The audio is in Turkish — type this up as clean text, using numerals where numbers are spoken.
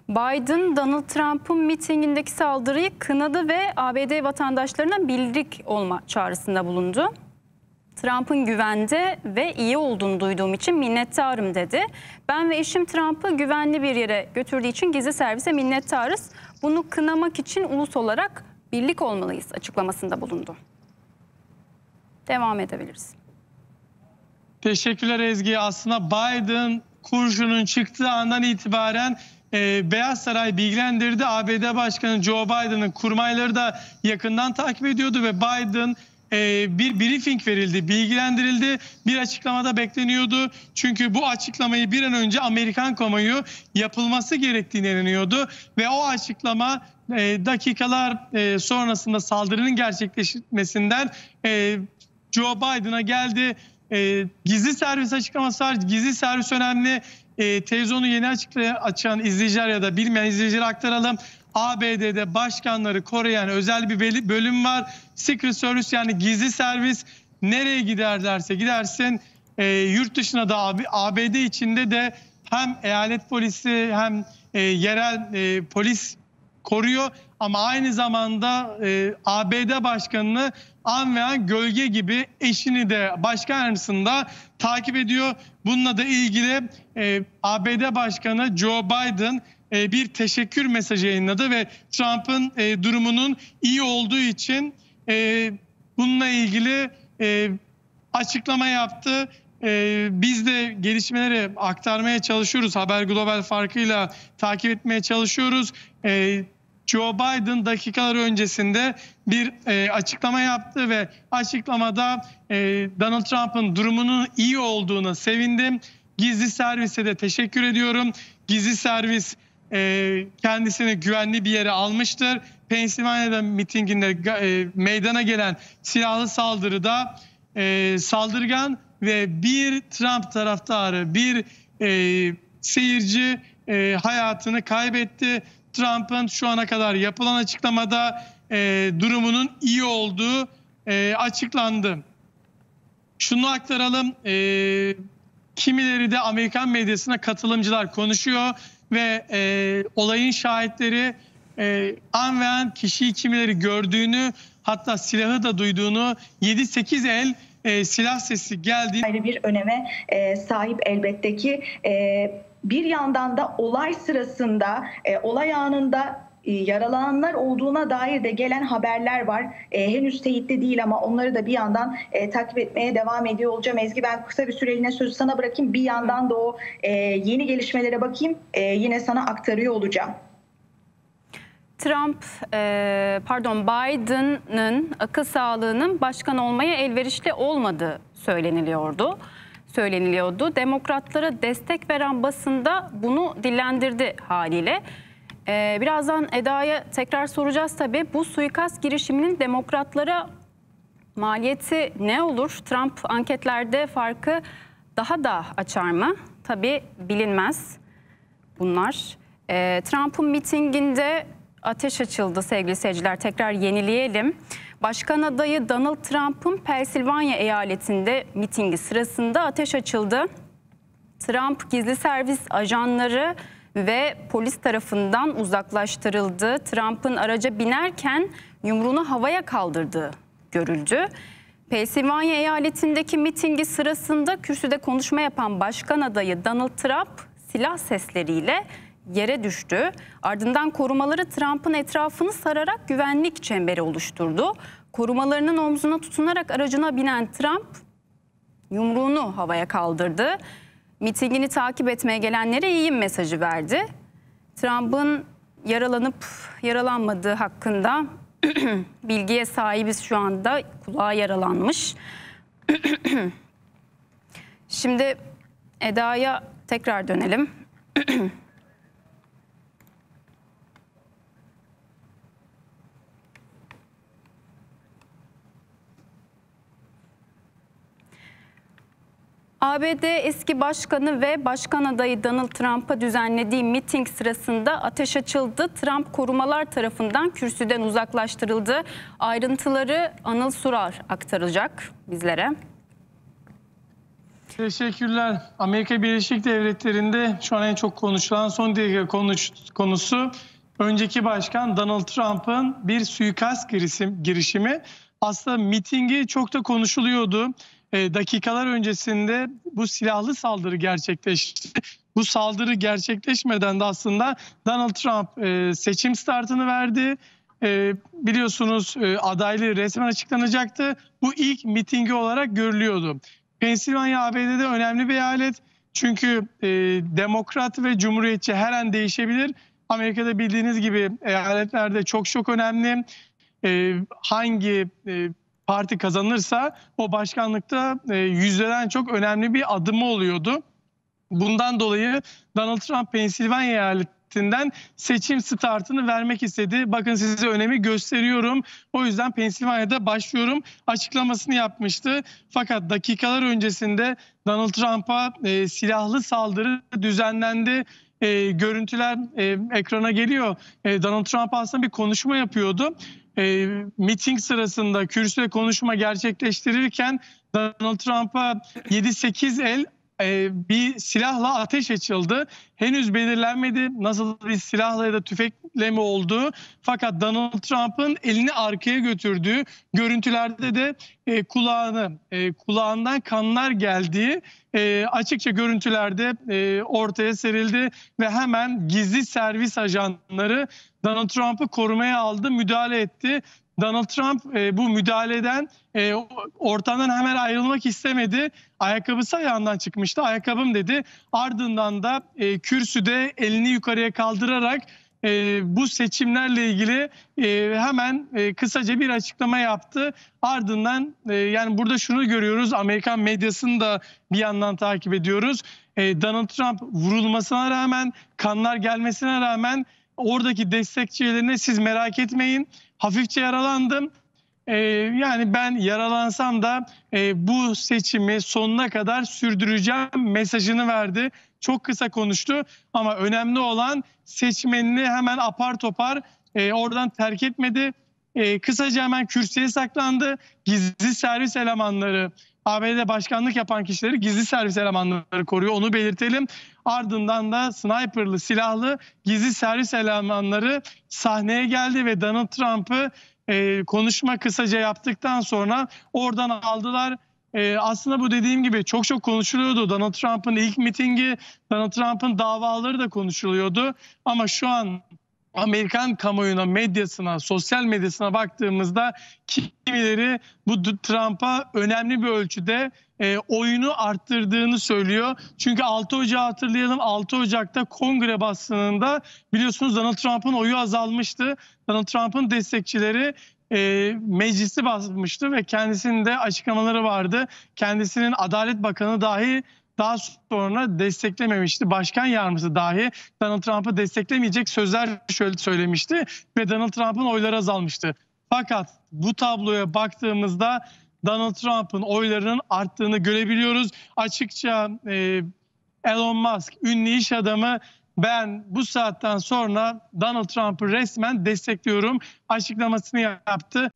Biden, Donald Trump'ın mitingindeki saldırıyı kınadı ve ABD vatandaşlarına birlik olma çağrısında bulundu. Trump'ın güvende ve iyi olduğunu duyduğum için minnettarım dedi. Ben ve eşim Trump'ı güvenli bir yere götürdüğü için gizli servise minnettarız. Bunu kınamak için ulus olarak birlik olmalıyız açıklamasında bulundu. Devam edebiliriz. Teşekkürler Ezgi. Aslında Biden kurşunun çıktığı andan itibaren Beyaz Saray bilgilendirdi. ABD Başkanı Joe Biden'ın kurmayları da yakından takip ediyordu ve Biden bir briefing verildi, bilgilendirildi. Bir açıklamada bekleniyordu. Çünkü bu açıklamayı bir an önce Amerikan kamuoyu yapılması gerektiğine inanıyordu. Ve o açıklama dakikalar sonrasında saldırının gerçekleşmesinden Joe Biden'a geldi. Gizli servis açıklaması var. Gizli servis önemli. Televizyonu yeni açan izleyiciler ya da bilmeyen izleyicilere aktaralım. ABD'de başkanları koruyan özel bir bölüm var. Secret Service, yani gizli servis. Nereye giderlerse gidersin. Yurt dışına da ABD içinde de hem eyalet polisi hem yerel polis koruyor. Ama aynı zamanda ABD başkanını an ve an gölge gibi eşini de başkan yardımcısını da takip ediyor. Bununla da ilgili ABD Başkanı Joe Biden bir teşekkür mesajı yayınladı ve Trump'ın durumunun iyi olduğu için bununla ilgili açıklama yaptı. Biz de gelişmeleri aktarmaya çalışıyoruz. Haber Global farkıyla takip etmeye çalışıyoruz. Joe Biden dakikalar öncesinde bir açıklama yaptı ve açıklamada Donald Trump'ın durumunun iyi olduğuna sevindim. Gizli servise de teşekkür ediyorum. Gizli servis kendisini güvenli bir yere almıştır. Pennsylvania'da mitinginde meydana gelen silahlı saldırıda saldırgan ve bir Trump taraftarı, bir seyirci hayatını kaybetti. Trump'ın şu ana kadar yapılan açıklamada durumunun iyi olduğu açıklandı. Şunu aktaralım. Kimileri de Amerikan medyasına katılımcılar konuşuyor ve olayın şahitleri an ve an kişiyi kimileri gördüğünü, hatta silahı da duyduğunu, 7-8 el silah sesi geldiğini... Ayrı bir öneme sahip elbette ki. Bir yandan da olay sırasında, olay anında yaralananlar olduğuna dair de gelen haberler var. Henüz teyitli değil ama onları da bir yandan takip etmeye devam ediyor olacağım. Ezgi, ben kısa bir süreliğine sözü sana bırakayım. Bir yandan da o yeni gelişmelere bakayım. Yine sana aktarıyor olacağım. Biden'ın akıl sağlığının başkan olmaya elverişli olmadığı söyleniliyordu. Demokratlara destek veren basında bunu dillendirdi haliyle. Birazdan Eda'ya tekrar soracağız tabii. Bu suikast girişiminin demokratlara maliyeti ne olur? Trump anketlerde farkı daha da açar mı? Tabii bilinmez bunlar. Trump'ın mitinginde ateş açıldı sevgili seyirciler. Tekrar yenileyelim. Başkan adayı Donald Trump'ın Pennsylvania eyaletinde mitingi sırasında ateş açıldı. Trump gizli servis ajanları ve polis tarafından uzaklaştırıldı. Trump'ın araca binerken yumruğunu havaya kaldırdığı görüldü. Pennsylvania eyaletindeki mitingi sırasında kürsüde konuşma yapan başkan adayı Donald Trump silah sesleriyle yere düştü. Ardından korumaları Trump'ın etrafını sararak güvenlik çemberi oluşturdu. Korumalarının omzuna tutunarak aracına binen Trump yumruğunu havaya kaldırdı. Mitingini takip etmeye gelenlere iyiyim mesajı verdi. Trump'ın yaralanıp yaralanmadığı hakkında bilgiye sahibiz şu anda. Kulağı yaralanmış. Şimdi Eda'ya tekrar dönelim. ABD eski başkanı ve başkan adayı Donald Trump'a düzenlediği miting sırasında ateş açıldı. Trump korumalar tarafından kürsüden uzaklaştırıldı. Ayrıntıları Anıl Surar aktaracak bizlere. Teşekkürler. Amerika Birleşik Devletleri'nde şu an en çok konuşulan son dakika konusu önceki başkan Donald Trump'ın bir suikast girişimi. Aslında mitingi çok da konuşuluyordu. Dakikalar öncesinde bu silahlı saldırı gerçekleşti. Bu saldırı gerçekleşmeden de aslında Donald Trump seçim startını verdi. Biliyorsunuz adaylığı resmen açıklanacaktı. Bu ilk mitingi olarak görülüyordu. Pensilvanya ABD'de önemli bir eyalet. Çünkü demokrat ve cumhuriyetçi her an değişebilir. Amerika'da bildiğiniz gibi eyaletlerde çok önemli. Hangi parti kazanırsa o başkanlıkta yüzdeden çok önemli bir adımı oluyordu. Bundan dolayı Donald Trump Pensilvanya eyaletinden seçim startını vermek istedi. Bakın size önemi gösteriyorum. O yüzden Pensilvanya'da başlıyorum açıklamasını yapmıştı. Fakat dakikalar öncesinde Donald Trump'a silahlı saldırı düzenlendi. Görüntüler ekrana geliyor. Donald Trump aslında bir konuşma yapıyordu. Miting sırasında kürsüde konuşma gerçekleştirirken Donald Trump'a 7-8 el bir silahla ateş açıldı. Henüz belirlenmedi nasıl bir silahla ya da tüfekle mi olduğu. Fakat Donald Trump'ın elini arkaya götürdüğü görüntülerde de kulağından kanlar geldiği açıkça görüntülerde ortaya serildi ve hemen gizli servis ajanları Donald Trump'ı korumaya aldı, müdahale etti. Donald Trump bu müdahaleden ortamdan hemen ayrılmak istemedi. Ayakkabısı ayağından çıkmıştı. Ayakkabım dedi. Ardından da kürsüde elini yukarıya kaldırarak bu seçimlerle ilgili hemen kısaca bir açıklama yaptı. Ardından yani burada şunu görüyoruz. Amerikan medyasını da bir yandan takip ediyoruz. Donald Trump vurulmasına rağmen, kanlar gelmesine rağmen oradaki destekçilerine siz merak etmeyin, hafifçe yaralandım. Yani ben yaralansam da bu seçimi sonuna kadar sürdüreceğim mesajını verdi. Çok kısa konuştu ama önemli olan seçmenini hemen apar topar oradan terk etmedi. Kısaca hemen kürsüye saklandı. Gizli servis elemanları, ABD'de başkanlık yapan kişileri gizli servis elemanları koruyor, onu belirtelim. Ardından da sniperlı, silahlı gizli servis elemanları sahneye geldi ve Donald Trump'ı konuşma kısaca yaptıktan sonra oradan aldılar. Aslında bu dediğim gibi çok konuşuluyordu. Donald Trump'ın ilk mitingi, Donald Trump'ın davaları da konuşuluyordu. Ama şu an Amerikan kamuoyuna, medyasına, sosyal medyasına baktığımızda kimileri bu Trump'a önemli bir ölçüde oyunu arttırdığını söylüyor. Çünkü 6 Ocak'ı hatırlayalım. 6 Ocak'ta Kongre basınında biliyorsunuz Donald Trump'ın oyu azalmıştı. Donald Trump'ın destekçileri meclisi basmıştı ve kendisinin de açıklamaları vardı. Kendisinin Adalet Bakanı dahi daha sonra desteklememişti. Başkan yardımcısı dahi Donald Trump'ı desteklemeyecek sözler şöyle söylemişti ve Donald Trump'ın oyları azalmıştı. Fakat bu tabloya baktığımızda Donald Trump'ın oylarının arttığını görebiliyoruz. Açıkça Elon Musk, ünlü iş adamı, ben bu saatten sonra Donald Trump'ı resmen destekliyorum açıklamasını yaptı.